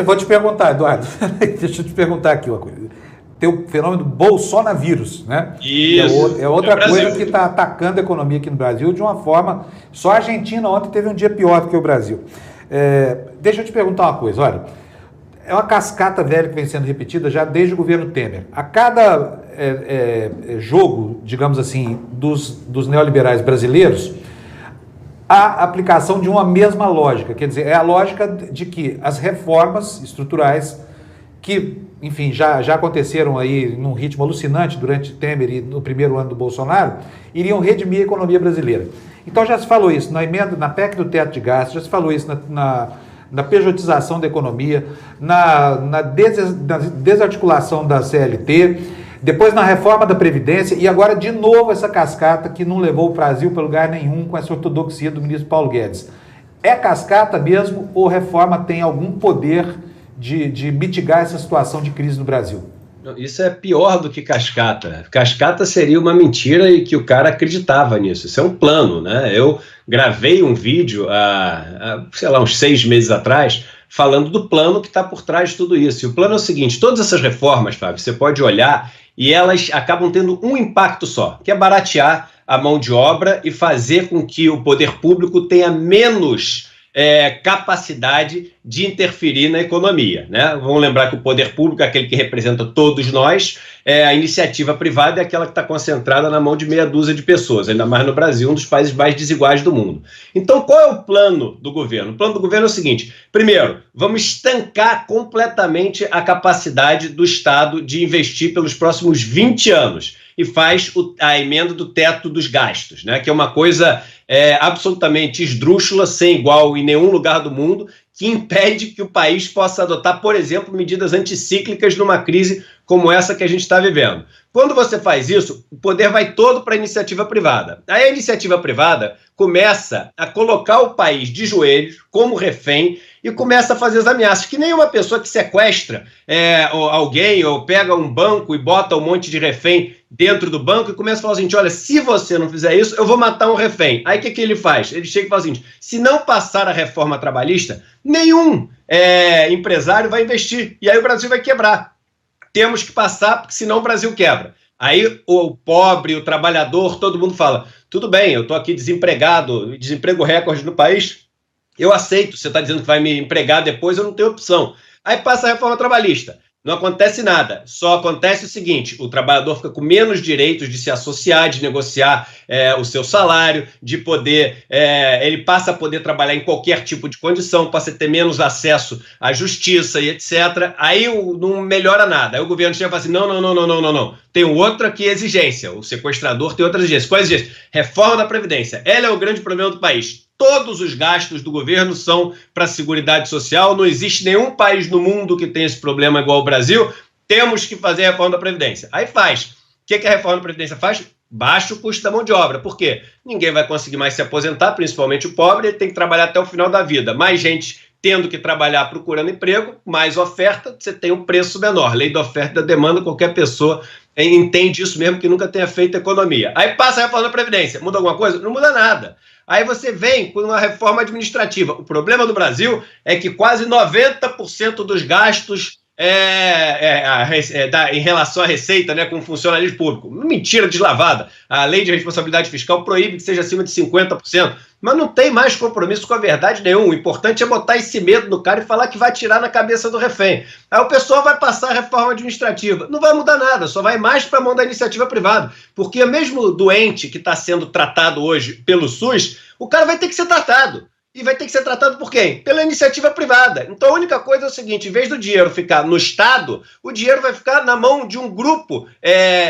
Eu vou te perguntar, Eduardo, deixa eu te perguntar aqui uma coisa. Tem o fenômeno do bolsonavírus, né? Isso. É outra coisa que está atacando a economia aqui no Brasil de uma forma... Só a Argentina ontem teve um dia pior do que o Brasil. Deixa eu te perguntar uma coisa, olha... É uma cascata velha que vem sendo repetida já desde o governo Temer. A cada jogo, digamos assim, dos neoliberais brasileiros, a aplicação de uma mesma lógica. Quer dizer, é a lógica de que as reformas estruturais que, enfim, já aconteceram aí num ritmo alucinante durante Temer e no primeiro ano do Bolsonaro, iriam redimir a economia brasileira. Então já se falou isso na emenda, na PEC do teto de gastos, já se falou isso na pejotização da economia, na desarticulação da CLT, depois na reforma da Previdência e agora de novo essa cascata que não levou o Brasil para lugar nenhum com essa ortodoxia do ministro Paulo Guedes. É cascata mesmo ou reforma tem algum poder de mitigar essa situação de crise no Brasil? Isso é pior do que cascata. Cascata seria uma mentira e que o cara acreditava nisso. Isso é um plano, né? Eu gravei um vídeo sei lá, uns 6 meses atrás, falando do plano que está por trás de tudo isso. E o plano é o seguinte: todas essas reformas, Fábio, você pode olhar e elas acabam tendo um impacto só, que é baratear a mão de obra e fazer com que o poder público tenha menos capacidade de interferir na economia, né? Vamos lembrar que o poder público é aquele que representa todos nós, a iniciativa privada é aquela que está concentrada na mão de meia dúzia de pessoas, ainda mais no Brasil, um dos países mais desiguais do mundo. Então, qual é o plano do governo? O plano do governo é o seguinte: primeiro, vamos estancar completamente a capacidade do Estado de investir pelos próximos 20 anos e faz a emenda do teto dos gastos, né? Que é uma coisa absolutamente esdrúxula, sem igual em nenhum lugar do mundo, que impede que o país possa adotar, por exemplo, medidas anticíclicas numa crise como essa que a gente está vivendo. Quando você faz isso, o poder vai todo para a iniciativa privada. Aí a iniciativa privada começa a colocar o país de joelhos, como refém, e começa a fazer as ameaças, que nem uma pessoa que sequestra alguém ou pega um banco e bota um monte de refém dentro do banco e começa a falar assim: olha, se você não fizer isso, eu vou matar um refém. Aí o que ele faz? Ele chega e fala assim: se não passar a reforma trabalhista, nenhum empresário vai investir, e aí o Brasil vai quebrar. Temos que passar, porque senão o Brasil quebra. Aí o pobre, o trabalhador, todo mundo fala: tudo bem, eu estou aqui desempregado, desemprego recorde no país, eu aceito, você está dizendo que vai me empregar depois, eu não tenho opção. Aí passa a reforma trabalhista. Não acontece nada, só acontece o seguinte: o trabalhador fica com menos direitos de se associar, de negociar o seu salário, de poder, ele passa a poder trabalhar em qualquer tipo de condição, passa a ter menos acesso à justiça e etc. Aí não melhora nada. Aí o governo chega e fala assim: não. Tem outra aqui exigência, o sequestrador tem outra exigência. Qual é a exigência? Reforma da Previdência. Ela é o grande problema do país. Todos os gastos do governo são para a Seguridade Social. Não existe nenhum país no mundo que tenha esse problema igual o Brasil. Temos que fazer a reforma da Previdência. Aí faz. O que a reforma da Previdência faz? Baixa o custo da mão de obra. Por quê? Ninguém vai conseguir mais se aposentar, principalmente o pobre, ele tem que trabalhar até o final da vida. Mais gente tendo que trabalhar procurando emprego, mais oferta, você tem um preço menor. Lei da oferta e da demanda, qualquer pessoa entende isso mesmo que nunca tenha feito economia. Aí passa a reforma da Previdência. Muda alguma coisa? Não muda nada. Aí você vem com uma reforma administrativa. O problema do Brasil é que quase 90% dos gastos em relação à receita, né, com o funcionalismo público. Mentira deslavada. A lei de responsabilidade fiscal proíbe que seja acima de 50%. Mas não tem mais compromisso com a verdade nenhum. O importante é botar esse medo no cara e falar que vai tirar na cabeça do refém. Aí o pessoal vai passar a reforma administrativa. Não vai mudar nada, só vai mais para a mão da iniciativa privada. Porque mesmo o doente que está sendo tratado hoje pelo SUS, o cara vai ter que ser tratado. E vai ter que ser tratado por quem? Pela iniciativa privada. Então a única coisa é o seguinte: em vez do dinheiro ficar no Estado, o dinheiro vai ficar na mão de um grupo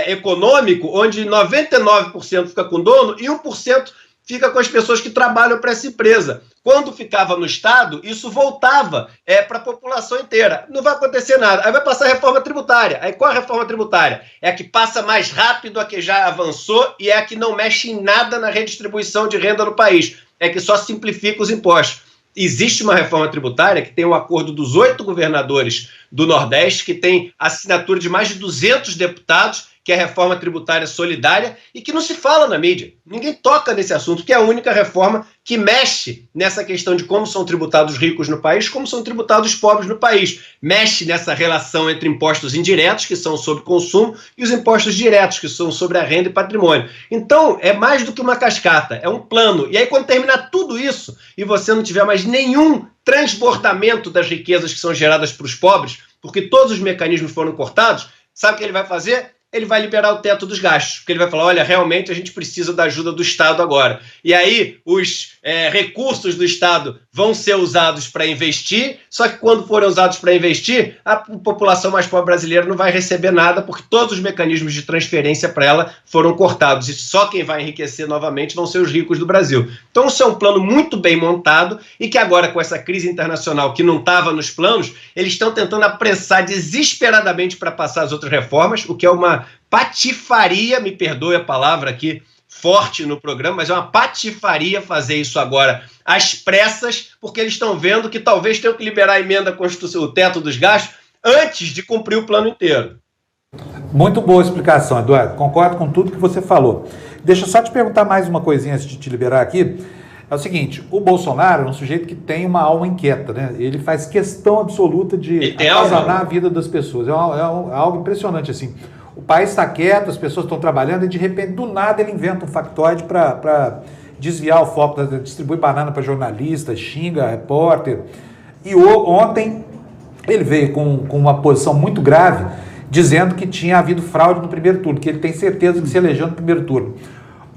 econômico, onde 99% fica com o dono e 1% fica com as pessoas que trabalham para essa empresa. Quando ficava no Estado, isso voltava para a população inteira. Não vai acontecer nada. Aí vai passar a reforma tributária. Aí qual é a reforma tributária? É a que passa mais rápido, a que já avançou e é a que não mexe em nada na redistribuição de renda no país. É que só simplifica os impostos. Existe uma reforma tributária que tem um acordo dos 8 governadores do Nordeste, que tem assinatura de mais de 200 deputados que é a reforma tributária solidária, e que não se fala na mídia. Ninguém toca nesse assunto, que é a única reforma que mexe nessa questão de como são tributados os ricos no país, como são tributados os pobres no país. Mexe nessa relação entre impostos indiretos, que são sobre consumo, e os impostos diretos, que são sobre a renda e patrimônio. Então, é mais do que uma cascata, é um plano. E aí, quando terminar tudo isso, e você não tiver mais nenhum transbordamento das riquezas que são geradas para os pobres, porque todos os mecanismos foram cortados, sabe o que ele vai fazer? Ele vai liberar o teto dos gastos, porque ele vai falar, olha, realmente a gente precisa da ajuda do Estado agora. E aí os recursos do Estado vão ser usados para investir, só que quando forem usados para investir, a população mais pobre brasileira não vai receber nada, porque todos os mecanismos de transferência para ela foram cortados, e só quem vai enriquecer novamente vão ser os ricos do Brasil. Então isso é um plano muito bem montado, e que agora, com essa crise internacional que não estava nos planos, eles estão tentando apressar desesperadamente para passar as outras reformas, o que é uma patifaria, me perdoe a palavra aqui forte no programa, mas é uma patifaria fazer isso agora às pressas, porque eles estão vendo que talvez tenham que liberar a emenda constitucional, o teto dos gastos, antes de cumprir o plano inteiro. Muito boa explicação, Eduardo. Concordo com tudo que você falou. Deixa eu só te perguntar mais uma coisinha antes de te liberar aqui. É o seguinte, o Bolsonaro é um sujeito que tem uma alma inquieta, né? Ele faz questão absoluta de atazanar a vida das pessoas. É algo impressionante, assim. O país está quieto, as pessoas estão trabalhando e de repente, do nada, ele inventa um factoide para desviar o foco, distribui banana para jornalista, xinga repórter. E ontem ele veio com uma posição muito grave, dizendo que tinha havido fraude no primeiro turno, que ele tem certeza que se elegeu no primeiro turno.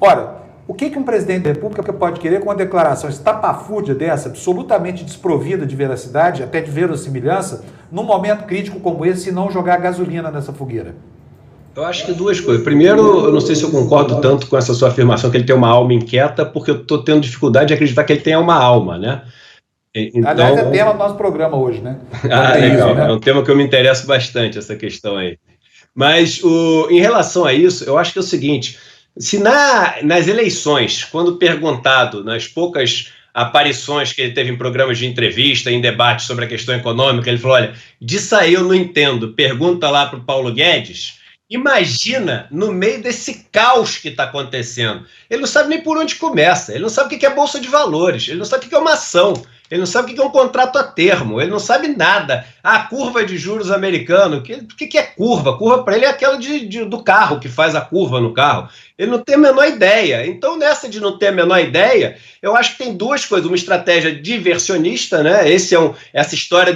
Ora, o que um presidente da República pode querer com uma declaração estapafúrdia dessa, absolutamente desprovida de veracidade, até de verossimilhança, num momento crítico como esse, e não jogar gasolina nessa fogueira? Eu acho que duas coisas. Primeiro, eu não sei se eu concordo tanto com essa sua afirmação que ele tem uma alma inquieta, porque eu estou tendo dificuldade de acreditar que ele tenha uma alma, né? Então... Aliás, é tema do nosso programa hoje, né? Legal. Isso, né? É um tema que eu me interesso bastante, essa questão aí. Mas, em relação a isso, eu acho que é o seguinte, se nas eleições, quando perguntado, nas poucas aparições que ele teve em programas de entrevista, em debate sobre a questão econômica, ele falou, olha, disso aí eu não entendo, pergunta lá para o Paulo Guedes. Imagina no meio desse caos que está acontecendo. Ele não sabe nem por onde começa, ele não sabe o que é bolsa de valores, ele não sabe o que é uma ação, ele não sabe o que é um contrato a termo, ele não sabe nada. A curva de juros americano, o que é curva? Curva para ele é aquela do carro, que faz a curva no carro. Ele não tem a menor ideia. Então, nessa de não ter a menor ideia, eu acho que tem duas coisas. Uma estratégia diversionista, né? Essa história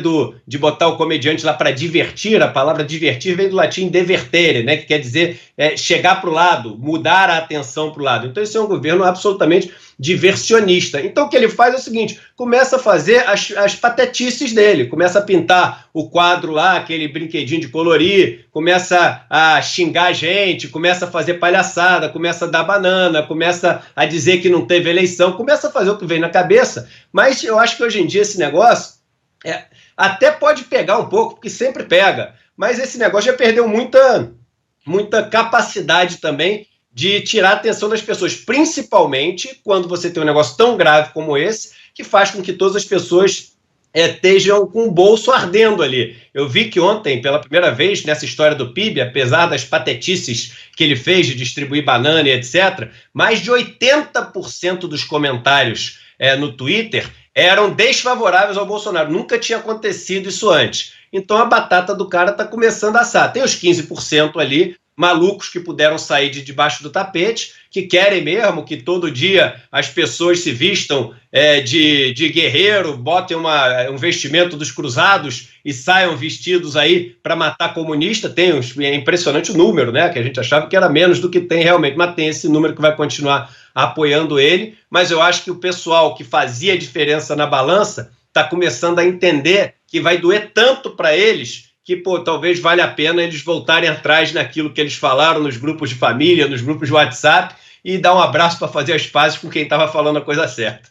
de botar o comediante lá para divertir. A palavra divertir vem do latim divertere, né? Que quer dizer chegar para o lado, mudar a atenção para o lado. Então, esse é um governo absolutamente diversionista. Então, o que ele faz é o seguinte, começa a fazer as patetices dele, começa a pintar o quadro lá, aquele brinquedinho de colorir, começa a xingar a gente, começa a fazer palhaçada, começa a dar banana, começa a dizer que não teve eleição, começa a fazer o que vem na cabeça, mas eu acho que hoje em dia esse negócio até pode pegar um pouco, porque sempre pega, mas esse negócio já perdeu muita capacidade também de tirar a atenção das pessoas, principalmente quando você tem um negócio tão grave como esse, que faz com que todas as pessoas estejam com o bolso ardendo ali. Eu vi que ontem, pela primeira vez, nessa história do PIB, apesar das patetices que ele fez de distribuir banana e etc., mais de 80% dos comentários no Twitter eram desfavoráveis ao Bolsonaro. Nunca tinha acontecido isso antes. Então a batata do cara está começando a assar. Tem os 15% ali, malucos que puderam sair de debaixo do tapete, que querem mesmo que todo dia as pessoas se vistam de guerreiro, botem um vestimento dos cruzados e saiam vestidos aí para matar comunista. É impressionante o número, né? Que a gente achava que era menos do que tem realmente, mas tem esse número que vai continuar apoiando ele. Mas eu acho que o pessoal que fazia diferença na balança está começando a entender que vai doer tanto para eles que, talvez valha a pena eles voltarem atrás naquilo que eles falaram nos grupos de família, nos grupos de WhatsApp, e dar um abraço para fazer as pazes com quem estava falando a coisa certa.